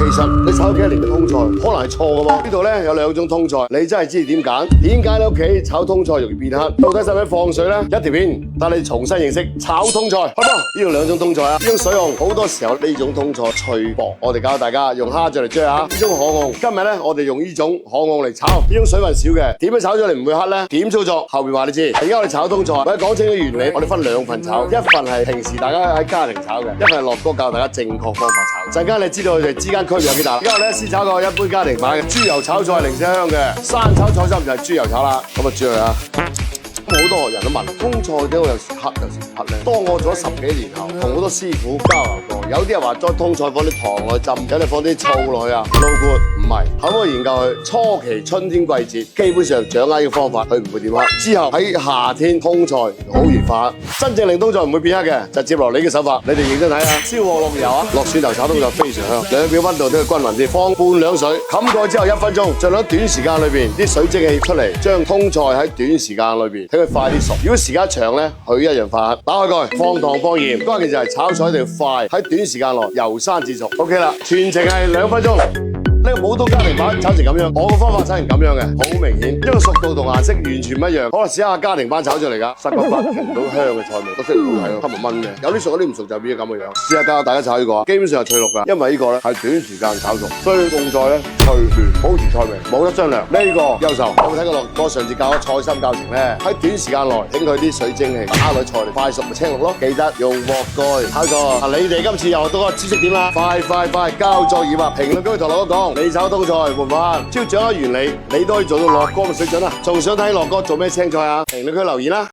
其實你炒咗幾多年嘅通菜，可能係錯嘅喎。呢度咧有兩種通菜，你真係知點揀？點解你屋企炒通菜容易變黑？到底使唔使放水咧？一條片帶你重新認識炒通菜。好唔好？呢度兩種通菜啊，呢種水紅好多時候呢種通菜脆薄，我哋教大家用蝦醬嚟追下。呢種可控，今日咧我哋用呢種可控嚟炒。呢種水分少嘅，點樣炒咗嚟唔會黑咧？點操作？後面話你知。而家我哋炒通菜，或者講清楚原理，我哋分兩份炒，一份係平時大家喺家庭炒嘅，一份係樂哥教大家正確方法炒。陣間你知道佢哋之間區別有幾大。而家我哋先炒個一般家庭買嘅豬油炒菜，零舍香嘅。生炒菜心就係豬油炒啦，咁啊煮佢啊。好多人都問通菜點解有時黑有時唔黑咧？當我做咗10幾年後，同好多師傅交流過，有啲人話將通菜放啲糖落去浸，有啲放啲醋落去啊，no good，唔係。後尾我研究佢初期春天季節，基本上掌握呢個方法，佢唔會點黑。之後喺夏天通菜好易化，真正令通菜唔會變黑嘅，就接落你嘅手法。你哋認真睇下，燒鑊落油啊，落蒜頭炒通菜非常香。兩秒溫度都要均勻啲，放半兩水，冚蓋之後1分鐘，盡量短時間裏邊啲水蒸氣出嚟，將通菜喺短時間裏邊。佢快啲熟，如果時間長咧，佢一樣快黑。打開蓋，放糖放鹽，關鍵就係炒菜一定要快，喺短時間內由生至熟。OK 啦，全程係2分鐘。呢個普通家庭版炒成咁樣，我個方法炒成咁樣嘅，好明顯，因為熟度同顏色完全唔一樣。可能試下家庭版炒出嚟㗎，濕骨骨，聞唔到香嘅菜味，都識唔好睇咯，黑蚊嘅。有啲熟，有啲唔熟就變咗咁嘅樣。試下教大家炒呢個，基本上係脆綠㗎，因為呢個咧係短時間炒熟，所以餸菜咧脆嫩，保持菜味，冇得商量。呢個優秀，有冇睇過樂哥上次教嘅菜心教程咧？喺短時間內整佢啲水蒸氣，打落菜嚟快熟咪青綠咯。記得用鑊蓋炒菜。你哋今次又學到個知識點啦，快交作業啊！評論區同樂哥講，你炒通菜會唔會黑？只要掌握原理，你都可以做到樂哥嘅水準啦。仲想睇樂哥做咩青菜啊？評論區留言啦！